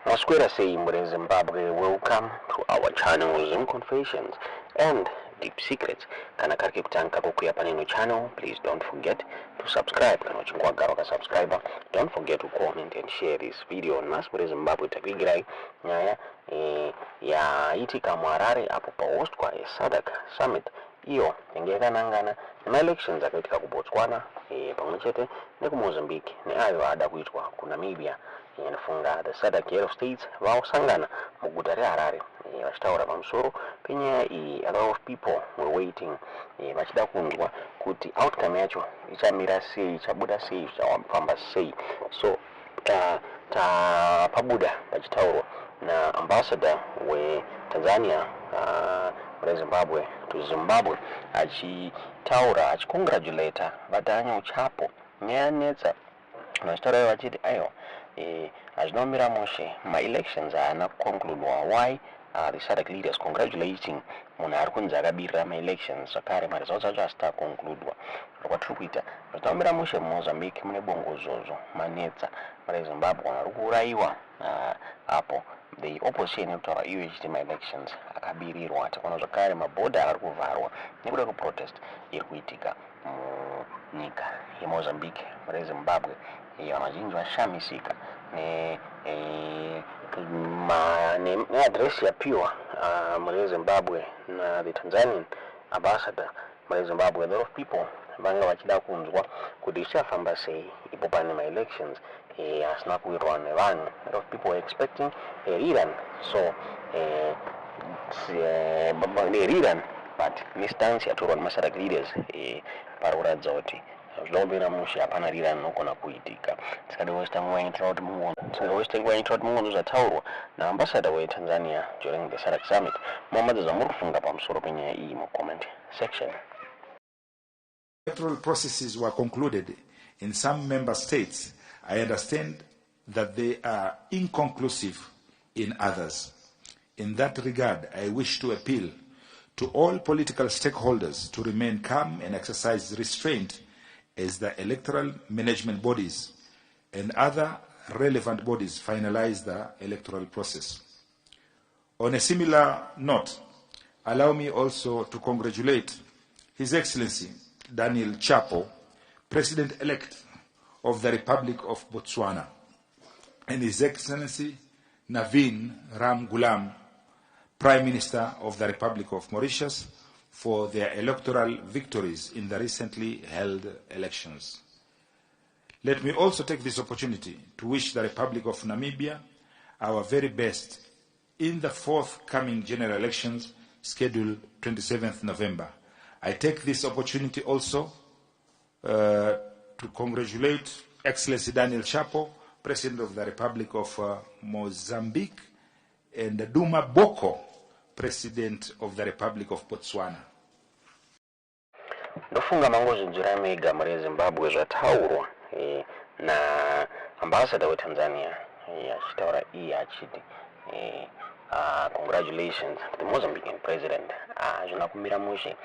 Masquera saying in Zimbabwe, welcome to our channel Zoom Confessions and Deep Secrets. Kana kariki kutanka kukuya PaNhau channel, please don't forget to subscribe. Kana uchingwa garo ka subscriber, don't forget to comment and share this video. Masquera Zimbabwe takigirai nyaya ya itika Harare apo pa host kwa SADC summit iyo ingekanangana na elections akaitika ku Botswana pamwechete neku Mozambique neayo ada kuitwa ku Namibia. Inafunga the SADC head of states vaosangana muguta reHarare vachitaura pamusoro penyaya iyi. A lot of people were waiting vachida kunzwa kuti outcome yacho ichamira sei, ichabuda sei, ichafamba sei. So pabuda pachitaurwa na ambassador weTanzania Zimbabwe to Zimbabwe achitaura achicongratulata vaPaNhau chapo nyaya netsa vachitaura vachiti aiwa azvinomira mushe ma-elections haana kuconcludwa. Why the SADC leaders congratulating munhu ari kunzi akabirira ma-elections zvakare ma-results acho asita concludwa. Kwatiri kuita zvinomira mushe muMozambique mune bongozozo manetsa Zimbabwe ari kuurayiwa apo the opposition irikutaura iyo ichiti ma-elections akabirirwa. Tikaona zvakare mabhodha ari kuvharwa nekuda kuprotest iri kuitika munyika yeMozambique Zimbabwe. Vazhinji vashamisika neadresi yapiwa Zimbabwe na the Tanzanian ambassador Zimbabwe. A lot of people vanga vachida kunzwa kuti ichafamba sei ipo pane ma-elections asina kuitwa nevanhu. A lot of people were expecting a rerun, so rerun, but nestance yatorwa nemaSADC leaders pari kuratidza kuti zvinobvira mushe hapana rerun inogona kuitika. Tikada westa nguva inotira kuti mungono zvataurwa naambassador weTanzania during the SADC summit. Muhammad zvamuri kufunga pamusoro penyaya iyi mucomment section. Electoral processes were concluded in some member states. I understand that they are inconclusive in others. In that regard, I wish to appeal to all political stakeholders to remain calm and exercise restraint as the electoral management bodies and other relevant bodies finalize the electoral process. On a similar note, allow me also to congratulate His Excellency Daniel Chapo, President-elect of the Republic of Botswana, and His Excellency Navin Ramgoolam, Prime Minister of the Republic of Mauritius, for their electoral victories in the recently held elections. Let me also take this opportunity to wish the Republic of Namibia our very best in the forthcoming general elections scheduled 27th November. I take this opportunity also to congratulate Excellency Daniel Chapo, President of the Republic of Mozambique, and Duma Boko, President of the Republic of Botswana. Ndofunga mangozvinzwira mega Zimbabwe zvataurwa na ambassador weTanzania achitaura iye achiti congratulations to the Mozambican president. Zvina kumira mushe.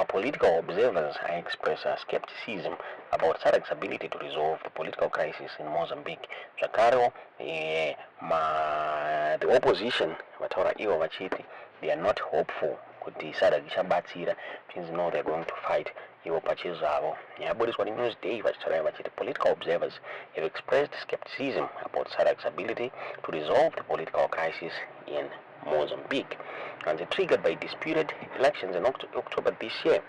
Political observers express skepticism about SADC's ability to resolve the political crisis in Mozambique. Zvakare the opposition vataura ivo vachiti they are not hopeful kuti SADC ichabatsira, means no, they are going to fight ivo pachezvavo. Nyabudiswa neNewsday vachitaura vachiti political observers have expressed skepticism about SADC's ability to resolve the political crisis in Mozambique, and they're triggered by disputed elections in October this year.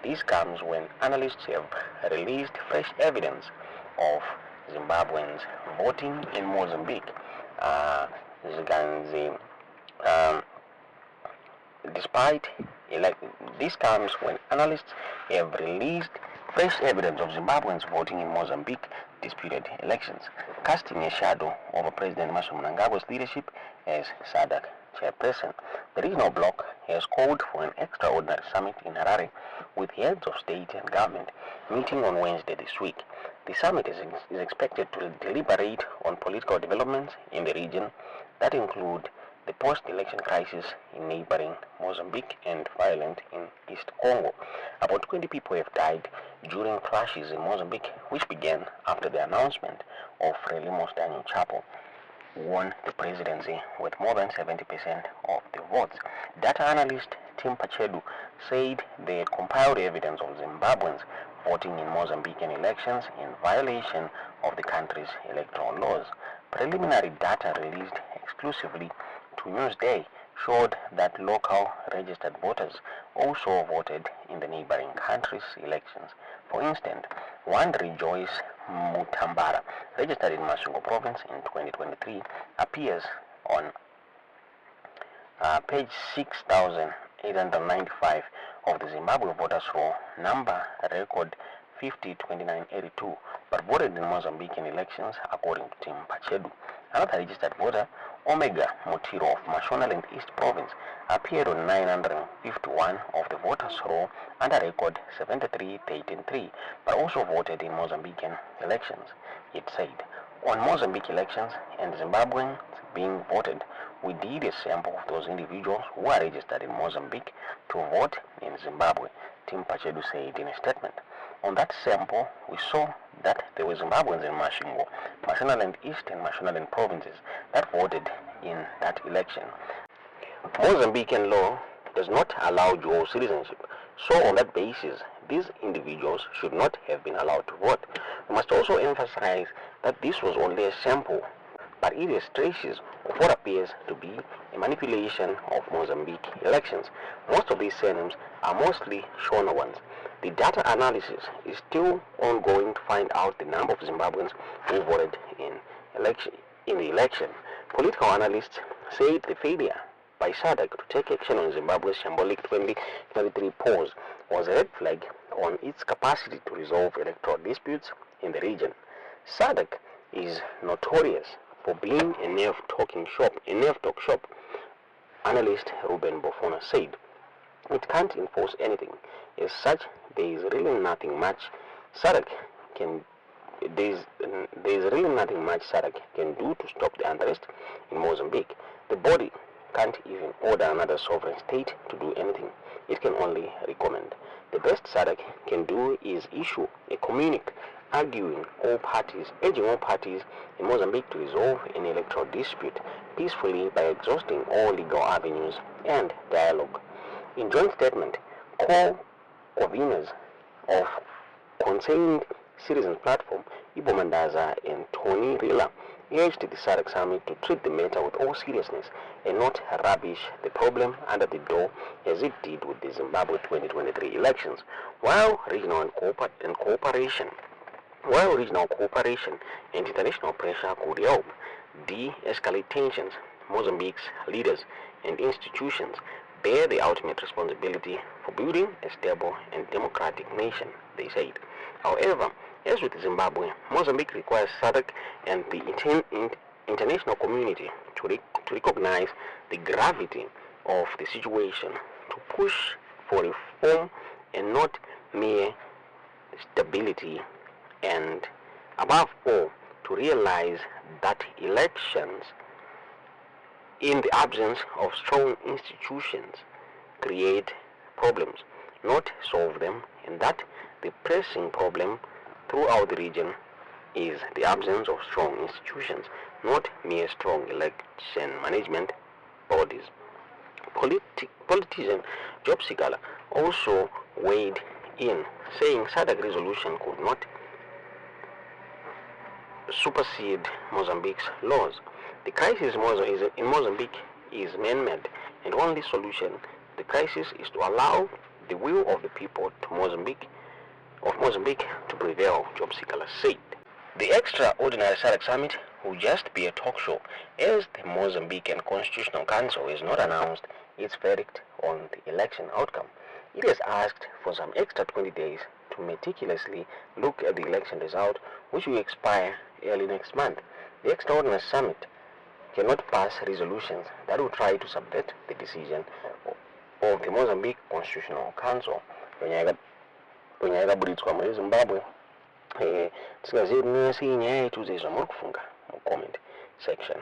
This comes when analysts have released fresh evidence of Zimbabweans voting in Mozambique. This comes when analysts have released fresh evidence of Zimbabweans voting in Mozambique disputed elections, casting a shadow over President Mnangagwa's leadership as SADC chairperson. The regional bloc has called for an extraordinary summit in Harare with heads of state and government meeting on Wednesday this week. The summit is expected to deliberate on political developments in the region that include the post-election crisis in neighboring Mozambique and violence in East Congo. About 20 people have died during clashes in Mozambique, which began after the announcement of Frelimon's Daniel Chapo won the presidency with more than 70% of the votes. Data analyst Tim Pachedu said they had compiled evidence of Zimbabweans voting in Mozambican elections in violation of the country's electoral laws. Preliminary data released exclusively to Newsday showed that local registered voters also voted in the neighboring country's elections. For instance, one Rejoice Mutambara, registered in Masvingo province in 2023, appears on page 6,895 of the Zimbabwe voters roll, number record 502982, but voted in Mozambican elections according to Tim Pachedu. Another registered voter, Omega Mutiro of Mashonaland East Province, appeared on 951 of the voters roll under record 73183, but also voted in Mozambican elections. It said, on Mozambique elections and Zimbabweans being voted, we did a sample of those individuals who are registered in Mozambique to vote in Zimbabwe, Tim Pachedu said in a statement. On that sample, we saw that there were Zimbabweans in Masvingo, Mashonaland East and Mashonaland provinces that voted in that election. Mozambican law does not allow dual citizenship, so on that basis, these individuals should not have been allowed to vote. We must also emphasize that this was only a sample, but it is traces of what appears to be a manipulation of Mozambique elections. Most of these surnames are mostly Shona ones. The data analysis is still ongoing to find out the number of Zimbabweans who voted in the election. Political analysts said the failure by SADC to take action on Zimbabwe's shambolic 2023 polls was a red flag on its capacity to resolve electoral disputes in the region. SADC is notorious for being a nerve talk shop, analyst Ruben Bofona said. It can't enforce anything. As such, there is really nothing much SADC can do to stop the unrest in Mozambique. The body can't even order another sovereign state to do anything. It can only recommend. The best SADC can do is issue a communique urging all parties in Mozambique to resolve an electoral dispute peacefully by exhausting all legal avenues and dialogue. In joint statement, co-conveners of Concerned Citizens Platform, Ibo Mandaza and Tony Rila, urged the SADC summit to treat the matter with all seriousness and not rubbish the problem under the door as it did with the Zimbabwe 2023 elections. While regional cooperation and international pressure could help de-escalate tensions, Mozambique's leaders and institutions bear the ultimate responsibility for building a stable and democratic nation, they said. However, as with Zimbabwe, Mozambique requires SADC and the international community to recognize the gravity of the situation, to push for reform and not mere stability, and above all, to realize that elections, in the absence of strong institutions, create problems, not solve them, and that the pressing problem throughout the region is the absence of strong institutions, not mere strong election management bodies. Politician Job Sikala also weighed in, saying SADC resolution could not supersede Mozambique's laws. The crisis in Mozambique is man-made, and only solution to the crisis is to allow the will of the people of Mozambique to prevail, Job Sikala said. The extraordinary SADC summit will just be a talk show, as the Mozambican Constitutional Council has not announced its verdict on the election outcome. It has asked for some extra 20 days to meticulously look at the election result, which will expire early next month. The extraordinary summit cannot pass resolutions that will try to subvert the decision of the Mozambique Constitutional Council. Panyaka buritswa muri Zimbabwe, tisingazivi nesi nyaya yetu zezva muri kufunga mu comment section.